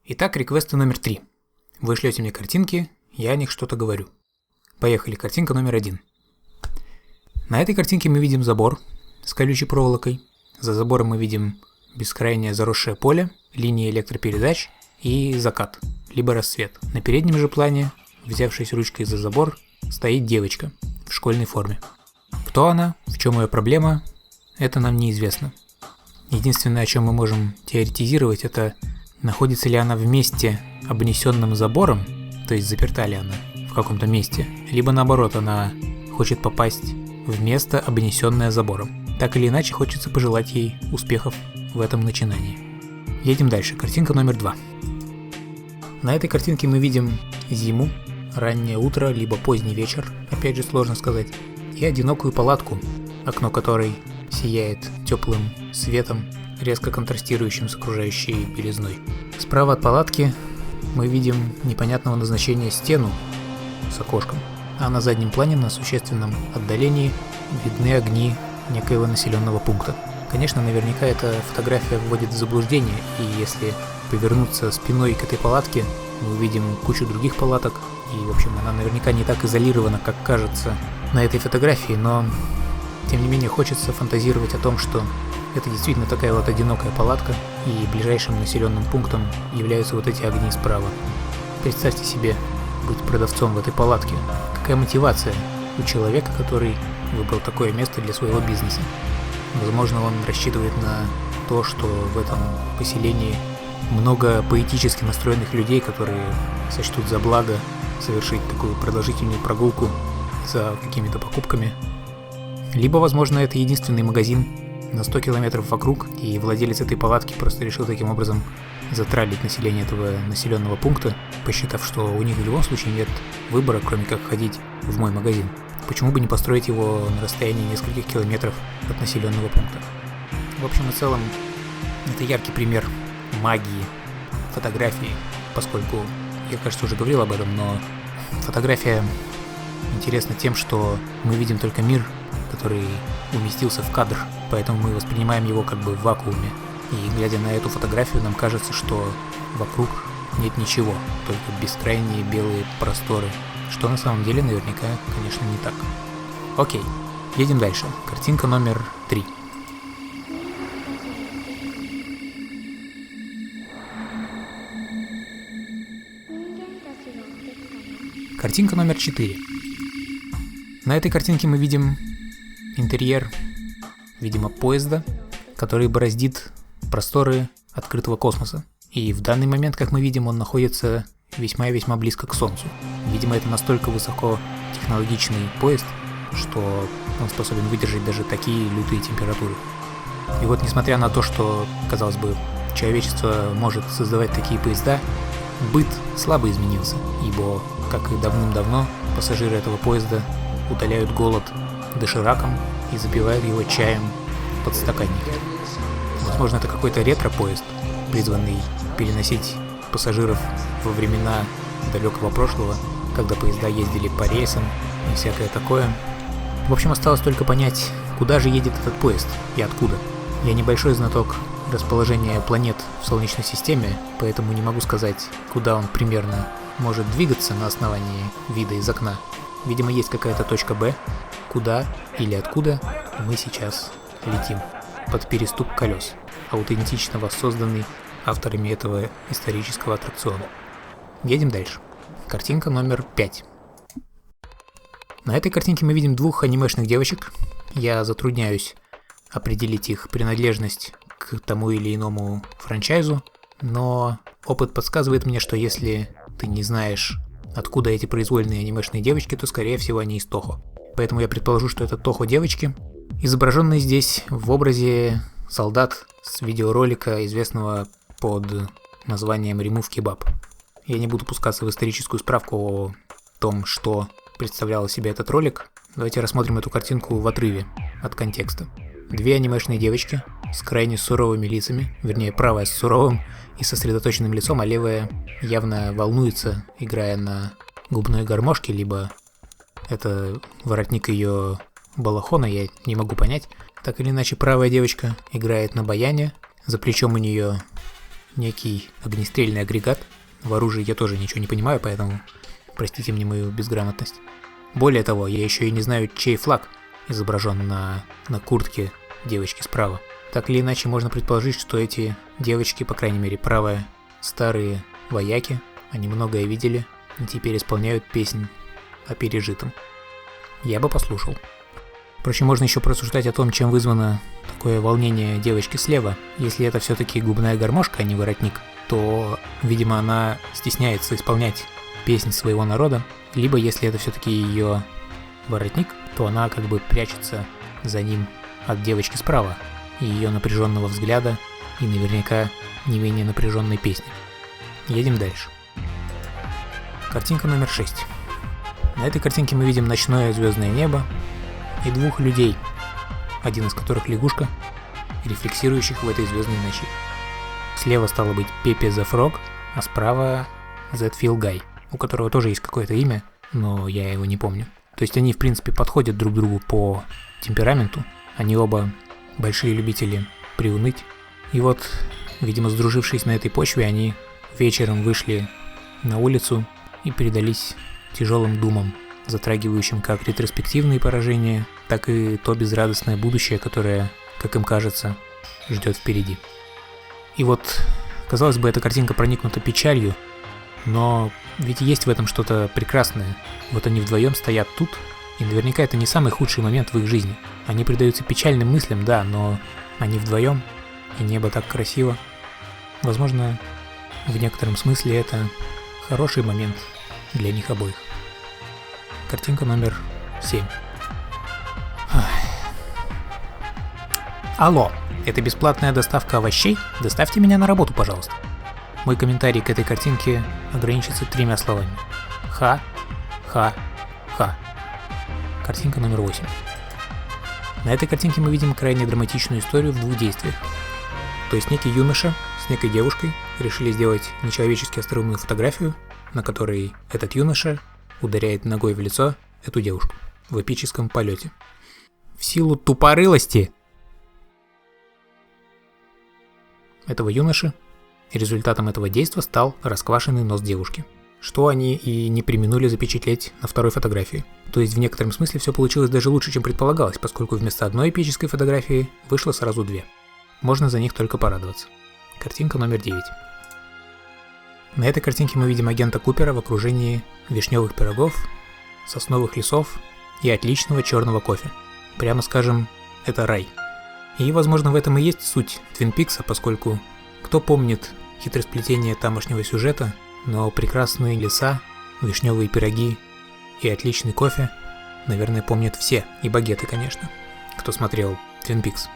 Итак, реквесты номер 3. Вы шлете мне картинки, я о них что-то говорю. Поехали, картинка номер 1. На этой картинке мы видим забор с колючей проволокой. За забором мы видим бескрайнее заросшее поле, линии электропередач и закат, либо рассвет. На переднем же плане, взявшись ручкой за забор, стоит девочка в школьной форме. Кто она, в чем ее проблема, это нам неизвестно. Единственное, о чем мы можем теоретизировать, это находится ли она в месте, обнесенном забором, то есть заперта ли она в каком-то месте, либо наоборот, она хочет попасть в место, обнесенное забором. Так или иначе, хочется пожелать ей успехов в этом начинании. Едем дальше. Картинка номер 2. На этой картинке мы видим зиму, раннее утро, либо поздний вечер, опять же сложно сказать, и одинокую палатку, окно которой сияет теплым светом, резко контрастирующим с окружающей белизной. Справа от палатки мы видим непонятного назначения стену с окошком, а на заднем плане на существенном отдалении видны огни некоего населенного пункта. Конечно, наверняка эта фотография вводит в заблуждение, и если повернуться спиной к этой палатке, мы увидим кучу других палаток, и, в общем, она наверняка не так изолирована, как кажется на этой фотографии, но, тем не менее, хочется фантазировать о том, что это действительно такая вот одинокая палатка, и ближайшим населенным пунктом являются вот эти огни справа. Представьте себе быть продавцом в этой палатке. Какая мотивация у человека, который выбрал такое место для своего бизнеса? Возможно, он рассчитывает на то, что в этом поселении много поэтически настроенных людей, которые сочтут за благо совершить такую продолжительную прогулку за какими-то покупками. Либо, возможно, это единственный магазин на 100 километров вокруг, и владелец этой палатки просто решил таким образом затралить население этого населенного пункта, посчитав, что у них в любом случае нет выбора, кроме как ходить в мой магазин. Почему бы не построить его на расстоянии нескольких километров от населенного пункта? В общем и целом, это яркий пример магии фотографии, поскольку я, кажется, уже говорил об этом, но фотография интересна тем, что мы видим только мир, который уместился в кадр, поэтому мы воспринимаем его как бы в вакууме. И глядя на эту фотографию, нам кажется, что вокруг нет ничего, только бескрайние белые просторы, что на самом деле наверняка, конечно, не так. Окей, едем дальше. Картинка номер 3. Картинка номер 4. На этой картинке мы видим интерьер, видимо, поезда, который бороздит просторы открытого космоса. И в данный момент, как мы видим, он находится весьма и весьма близко к Солнцу. Видимо, это настолько высокотехнологичный поезд, что он способен выдержать даже такие лютые температуры. И вот, несмотря на то, что, казалось бы, человечество может создавать такие поезда, быт слабо изменился, ибо, как и давным-давно, пассажиры этого поезда утоляют голод дошираком и запивают его чаем в подстаканнике. Возможно, это какой-то ретро-поезд, призванный переносить пассажиров во времена далекого прошлого, когда поезда ездили по рельсам и всякое такое. В общем, осталось только понять, куда же едет этот поезд и откуда. Я небольшой знаток расположения планет в Солнечной системе, поэтому не могу сказать, куда он примерно может двигаться на основании вида из окна. Видимо, есть какая-то точка Б, куда или откуда мы сейчас летим под перестук колес, аутентично воссозданный авторами этого исторического аттракциона. Едем дальше. Картинка номер 5. На этой картинке мы видим двух анимешных девочек. Я затрудняюсь определить их принадлежность к тому или иному франчайзу, но опыт подсказывает мне, что если ты не знаешь, откуда эти произвольные анимешные девочки, то, скорее всего, они из Toho. Поэтому я предположу, что это Toho девочки, изображенные здесь в образе солдат с видеоролика, известного под названием Remove Kebab. Я не буду пускаться в историческую справку о том, что представлял из себя этот ролик. Давайте рассмотрим эту картинку в отрыве от контекста. Две анимешные девочки с крайне суровыми лицами, вернее, правая с суровым и сосредоточенным лицом, а левая явно волнуется, играя на губной гармошке, либо это воротник ее балахона, я не могу понять. Так или иначе, правая девочка играет на баяне, за плечом у нее некий огнестрельный агрегат. В оружии я тоже ничего не понимаю, поэтому простите мне мою безграмотность. Более того, я еще и не знаю, чей флаг изображен на куртке девочки справа. Так или иначе, можно предположить, что эти девочки, по крайней мере правая, старые вояки, они многое видели и теперь исполняют песнь о пережитом. Я бы послушал. Впрочем, можно еще просуждать о том, чем вызвано такое волнение девочки слева. Если это все-таки губная гармошка, а не воротник, то, видимо, она стесняется исполнять песнь своего народа. Либо, если это все-таки ее воротник, то она как бы прячется за ним от девочки справа и ее напряженного взгляда и наверняка не менее напряженной песни. Едем дальше. Картинка номер 6. На этой картинке мы видим ночное звездное небо и двух людей, один из которых лягушка, рефлексирующих в этой звездной ночи. Слева стало быть Пепе the Frog, а справа That Phil Guy, у которого тоже есть какое-то имя, но я его не помню. То есть они в принципе подходят друг другу по темпераменту, они оба большие любители приуныть. И вот, видимо, сдружившись на этой почве, они вечером вышли на улицу и передались тяжелым думам, затрагивающим как ретроспективные поражения, так и то безрадостное будущее, которое, как им кажется, ждет впереди. И вот, казалось бы, эта картинка проникнута печалью, но ведь есть в этом что-то прекрасное. Вот они вдвоем стоят тут, и наверняка это не самый худший момент в их жизни. Они предаются печальным мыслям, да, но они вдвоем, и небо так красиво. Возможно, в некотором смысле это хороший момент для них обоих. Картинка номер 7. Алло, это бесплатная доставка овощей? Доставьте меня на работу, пожалуйста. Мой комментарий к этой картинке ограничится 3 словами. Ха-ха-ха. Картинка номер 8. На этой картинке мы видим крайне драматичную историю в 2 действиях. То есть некий юноша с некой девушкой решили сделать нечеловечески остроумную фотографию, на которой этот юноша ударяет ногой в лицо эту девушку в эпическом полете. В силу тупорылости этого юноши результатом этого действия стал расквашенный нос девушки, что они и не преминули запечатлеть на второй фотографии. То есть в некотором смысле все получилось даже лучше, чем предполагалось, поскольку вместо одной эпической фотографии вышло сразу 2. Можно за них только порадоваться. Картинка номер 9. На этой картинке мы видим агента Купера в окружении вишневых пирогов, сосновых лесов и отличного черного кофе. Прямо скажем, это рай. И, возможно, в этом и есть суть Твин Пикса, поскольку кто помнит хитросплетение тамошнего сюжета, но прекрасные леса, вишневые пироги и отличный кофе, наверное, помнят все, и багеты, конечно, кто смотрел Твин Пикс.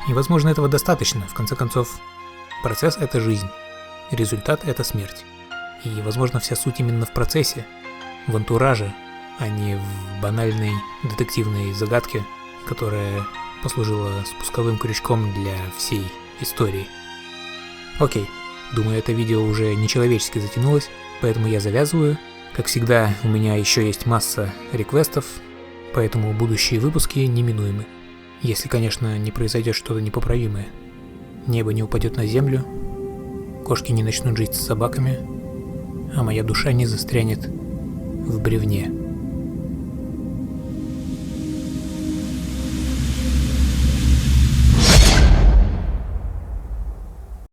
И, возможно, этого достаточно, в конце концов, процесс — это жизнь, результат — это смерть. И, возможно, вся суть именно в процессе, в антураже, а не в банальной детективной загадке, которая послужила спусковым крючком для всей истории. Окей, думаю, это видео уже нечеловечески затянулось, поэтому я завязываю. Как всегда, у меня еще есть масса реквестов, поэтому будущие выпуски неминуемы. Если, конечно, не произойдет что-то непоправимое. Небо не упадет на землю, кошки не начнут жить с собаками, а моя душа не застрянет в бревне.